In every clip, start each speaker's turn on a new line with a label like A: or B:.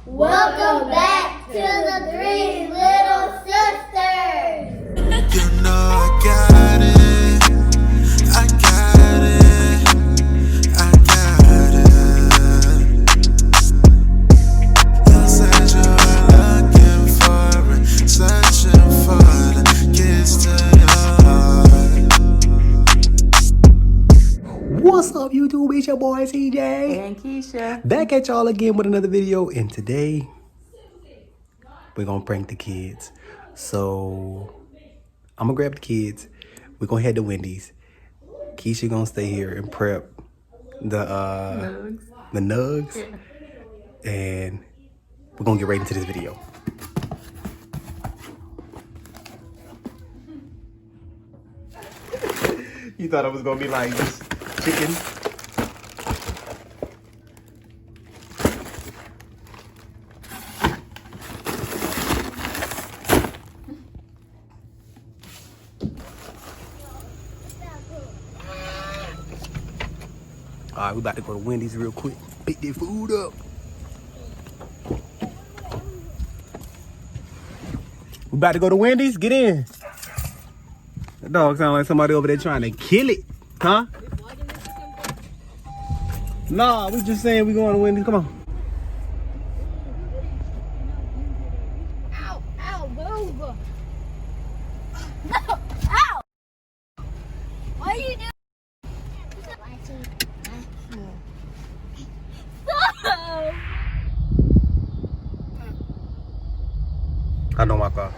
A: Welcome back to the Three Little Sisters.
B: You know I got it. I got it. I got it. You said you were looking for it, searching for the keys to your heart.
C: What's up, YouTube? It's your boy CJ
D: And Keisha.
C: back at y'all again with another video, and today we're gonna prank the kids. So I'm gonna grab the kids. We're gonna head to Wendy's. Keisha gonna stay here and prep the Nuggs.
D: Yeah.
C: And we're gonna get right into this video. You thought it was gonna be like just chicken? All right, we about to go to Wendy's real quick. Pick their food up. We about to go to Wendy's. Get in. That dog sound like somebody over there trying to kill it, huh? Nah, we just saying we going to Wendy's. Come on.
A: Ow, ow, move. No, ow. What are you doing? Stop.
C: I know my car.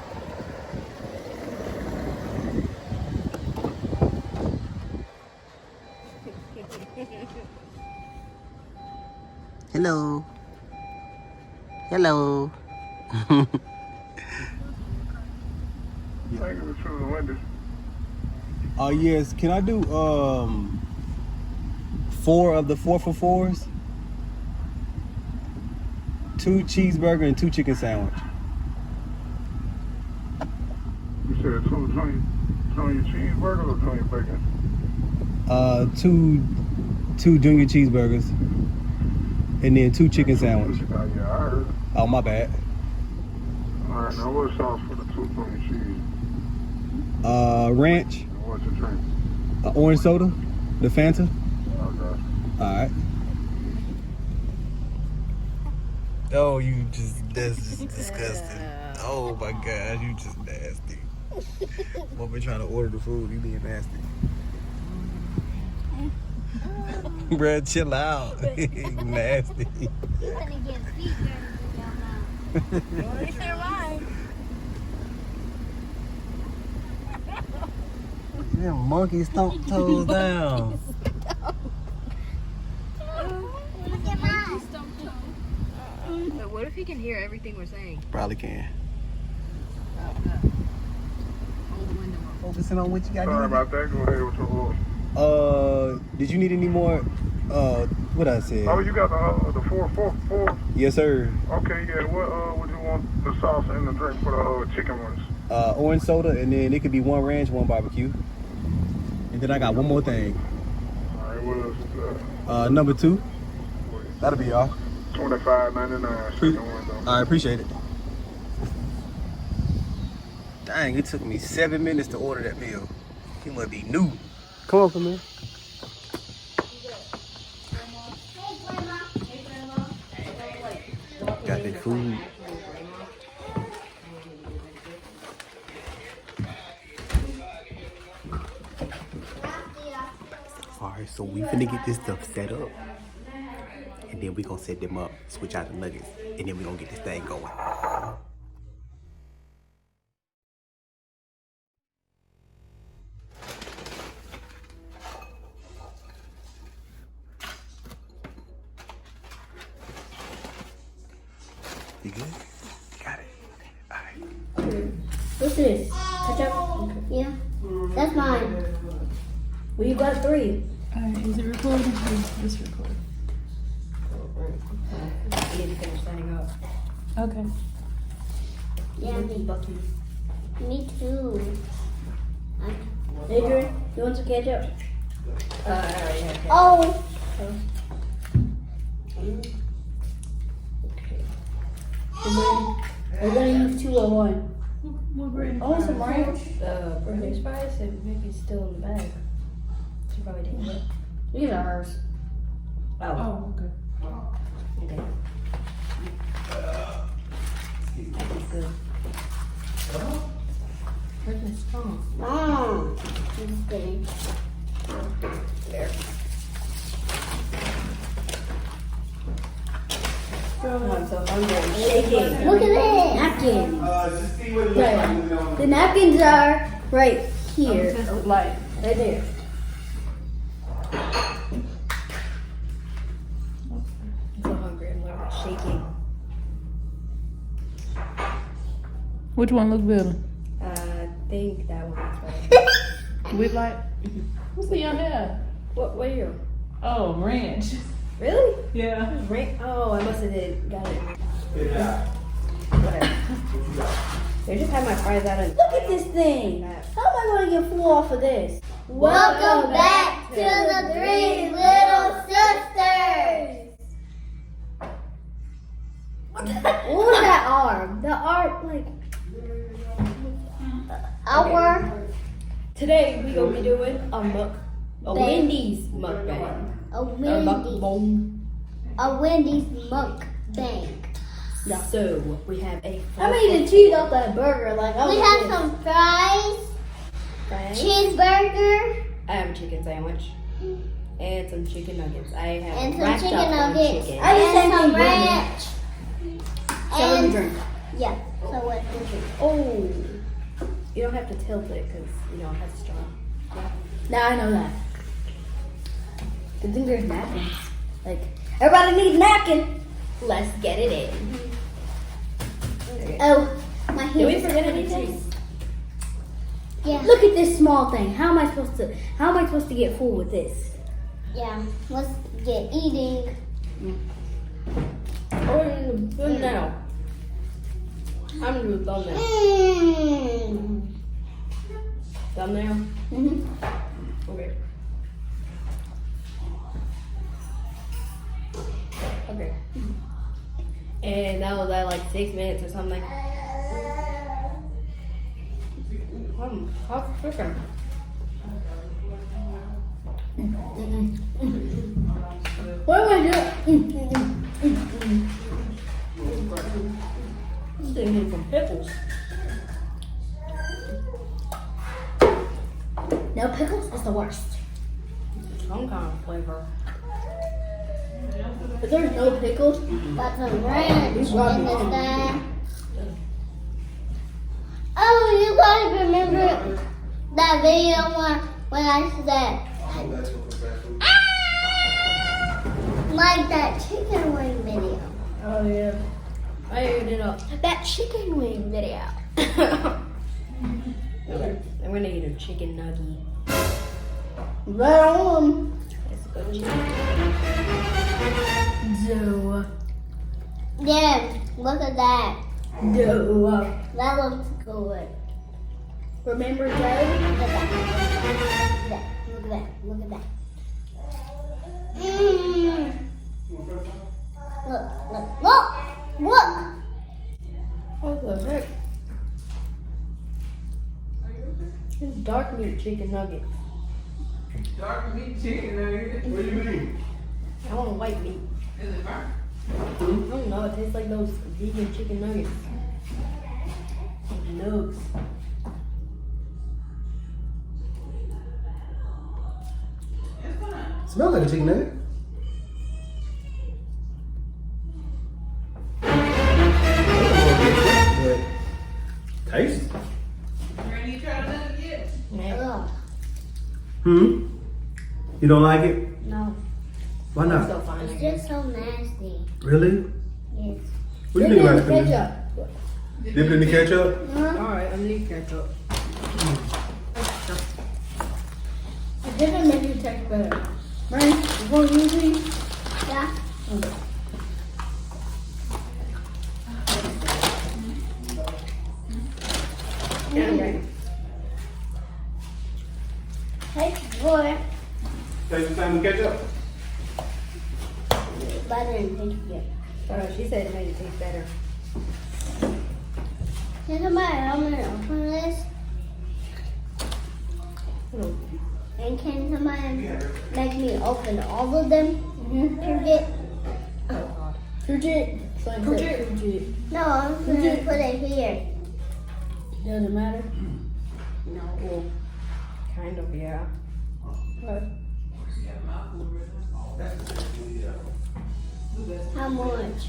C: Hello. Hello.
E: Thank you for choosing Wendy's.
C: Yes, can I do 4 of the 4 for 4s? 2 cheeseburger and 2 chicken sandwich.
E: You said two junior cheeseburgers or junior bacon?
C: 2 junior cheeseburgers and then 2 chicken sandwich.
E: Yeah, I heard.
C: Oh, my bad.
E: All right, now what's sauce for the 2 junior cheese?
C: Ranch,
E: And what's your drink?
C: orange soda, the Fanta.
E: Okay.
C: All right. Oh, that's just disgusting. Oh my gosh, you just nasty. When we're trying to order the food, you being nasty. Bruh, chill out. Nasty.
A: He's gonna get feet dirty in your mouth. Well, you sure mine.
C: Them monkeys stomp toes down.
A: Look at mine.
D: But what if he can hear everything we're saying?
C: Probably can.
D: Hold the window up.
C: Focusing on what you got
E: Sorry
C: to
E: about that. Go ahead with your order.
C: do. Did you need any more? What I said?
E: Oh, you got the 4.
C: Yes, sir.
E: Okay, yeah. What would you want the sauce and the drink for the chicken ones?
C: Orange soda, and then it could be 1 ranch, 1 barbecue. And then I got one more thing.
E: All right, what else?
C: Number 2. That'll be all.
E: $25.99. Second one though.
C: I appreciate it. Dang, it took me 7 minutes to order that meal. He must be new. Come on, come in. Got that food. Alright, so we finna get this stuff set up. And then we gonna set them up, switch out the nuggets, and then we gonna get this thing going. You good? Got it. Alright.
A: What's this? Ketchup? Yeah. That's mine. Well, you got 3.
D: Is it recording? It's recording. I need to finish setting up. Okay.
A: Yeah, me too. Adrian, you want some ketchup?
D: I already have ketchup.
A: Oh! We're gonna use 2 or 1.
D: Oh, some ranch. French fries, and maybe it's still in the bag. She probably didn't get it.
A: These are hers.
D: Oh, okay. Okay. That's good. Where's my spoon?
A: Mom. Just kidding.
D: There. Oh, I'm so hungry. I'm shaking.
A: Look at it. Napkins.
C: Just see what it
A: Right. The napkins are right here.
D: Light.
A: Right there.
D: I'm so hungry. I'm literally shaking.
F: Which one look better?
D: I think that one's better.
F: With light? What's the on there?
D: What are you?
F: Oh, ranch.
D: Really?
F: Yeah.
D: Right? Oh, I must have got it.
C: Yeah.
D: Whatever. They just had my fries out of.
A: Look at this thing. How am I gonna get full off of this? Welcome back to the 3 Little Sisters. What was that arm? The arm, like our
D: Today we gonna be doing a
A: Bang.
D: Wendy's mukbang.
A: a Wendy's mukbang.
D: So we have a.
A: I'm eating cheese off that burger. Like
G: We have some fries,
D: fries.
G: cheeseburger,
D: I have a chicken sandwich and some chicken nuggets. I have
G: and some
D: wrapped
G: chicken
D: up on
G: nuggets,
D: chicken.
A: I just
G: and
A: had
G: some
A: some
G: ranch.
A: Sour
G: And
A: drink.
G: yeah, so what is it?
D: Oh, you don't have to tilt it because you know it has straw.
A: Now I know that. Good thing there's napkins. Like everybody needs napkin.
D: Let's get it in. Okay.
A: Oh, my
D: Did we
A: hands.
D: forget anything?
G: Yeah,
A: Look at this small thing. How am I supposed to get full with this?
G: yeah. Let's get eating.
D: Oh, no. I'm gonna do a thumbnail. Thumbnail?
A: Mm-hmm.
D: Okay. Okay. And that was at like 6 minutes or something. How's chicken?
A: What am I doing?
D: This thing needs some pickles.
A: No pickles is the worst.
D: Some kind of flavor.
A: If there's no pickles,
G: Got some ranch in this
A: Robin.
G: thing. Oh, you guys remember that video when I said, like that chicken wing video.
D: Oh yeah. I ate it up.
G: That chicken wing video.
D: Okay. I'm gonna eat a chicken nugget.
A: right on.
D: It's a good chicken. So,
G: Yeah, look at that.
A: No.
G: That looks good.
A: Remember Joe?
G: Look at that. Look at that. Look at that. Look, look, look, look.
D: what the heck? It's dark meat chicken nugget.
F: Dark meat chicken nugget.
C: What do you mean?
D: I want a white meat.
F: Is it burnt?
D: I don't know. It tastes like those vegan chicken nuggets. Nuggs.
C: Smells like a chicken nugget. But taste.
F: Randy, you tried it yet?
D: Yeah.
C: Hmm? You don't like it?
G: No,
C: Why
D: I'm
C: not?
D: still fine. I
G: it's
D: guess.
G: just so nasty.
C: Really?
G: Yes.
C: What do you think about it? Phyllis?
A: Ketchup.
C: Dip it in the ketchup?
D: Alright, I'm gonna eat ketchup.
A: It didn't make it taste better. Right? You want to use these?
G: Yeah.
D: Okay.
G: Hey, boy.
C: Taste the same with ketchup?
G: Butter and taste good.
D: She said it made it taste better.
G: Can somebody help me open this? And can somebody make me open all of them? Forget.
D: Fidget. Fidget.
G: No, I'm gonna put it here.
D: Doesn't matter. No. Well, kind of, yeah.
G: How much?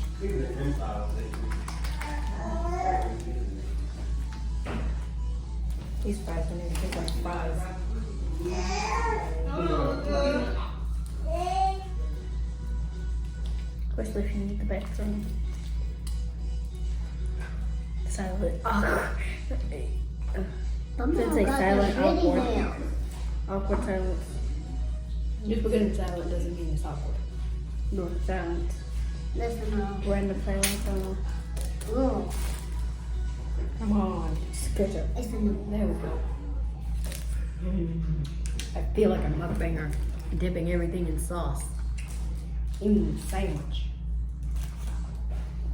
D: These fries don't even taste like fries. Especially if you need the bathroom. Silent. Something say silent, awkward. Awkward silence. Just because it's silent doesn't mean it's awkward. No, it's silent.
G: Listen,
D: Random silence.
G: oh,
D: Come on. Sketch up.
G: it's a
D: There we go. I feel like a mukbanger dipping everything in sauce. Sandwich.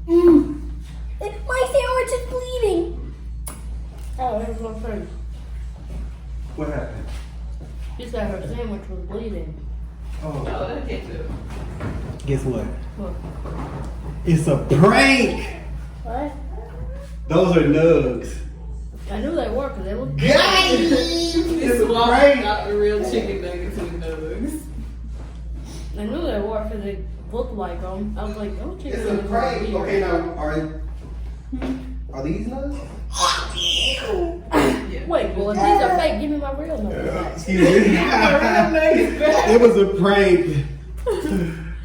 A: My sandwich is bleeding.
D: Oh, here's one thing.
C: What happened?
D: She said her sandwich was bleeding.
C: Oh,
F: Oh, that's ketchup.
C: guess what?
D: Look.
C: It's a prank.
D: What?
C: Those are Nuggs.
D: I knew they were because they look
C: It's a
F: Swap
C: prank.
F: out the real chicken nuggets with Nuggs.
D: I knew they were because they looked like them. I was like, oh, chicken
C: It's a
D: nuggets are
C: prank.
D: weird.
C: Okay, now are these Nuggs?
D: Wait, well, if these are fake, give me my real nuggets.
C: Excuse me. It was a prank.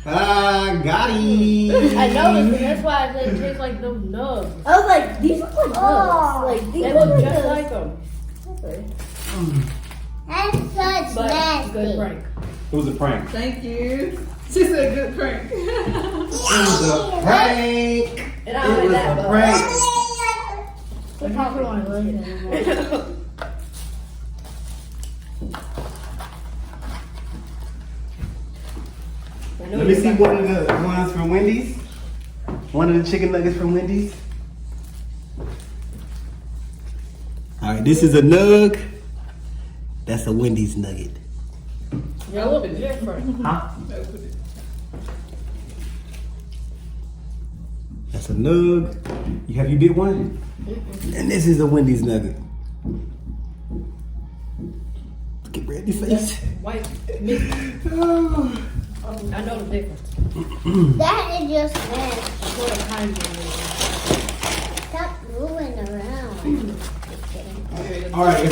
C: Got him.
D: I noticed, and that's why they taste like those nugs.
A: I was like, these look like
G: Oh.
A: nuts. Like these
D: They
A: look
D: look just
A: just
D: like them. Okay.
G: that's such
D: But
G: nasty.
D: good prank.
C: It was a prank.
F: Thank you. She said good prank.
C: It was a prank.
D: And I
C: It
D: like
C: was
D: that,
C: a
D: but
C: prank.
D: I probably want to learn it anymore.
C: Let me see one of the ones from Wendy's. One of the chicken nuggets from Wendy's. All right, this is a nug. That's a Wendy's nugget.
D: They look different.
C: Huh?
F: Open it.
C: That's a nug. You did one? And this is a Wendy's nugget. Get ready, face.
D: White meat. I know the difference.
G: That is just nasty.
D: That's what a kind of
G: Stop moving around. Just kidding.
C: All right.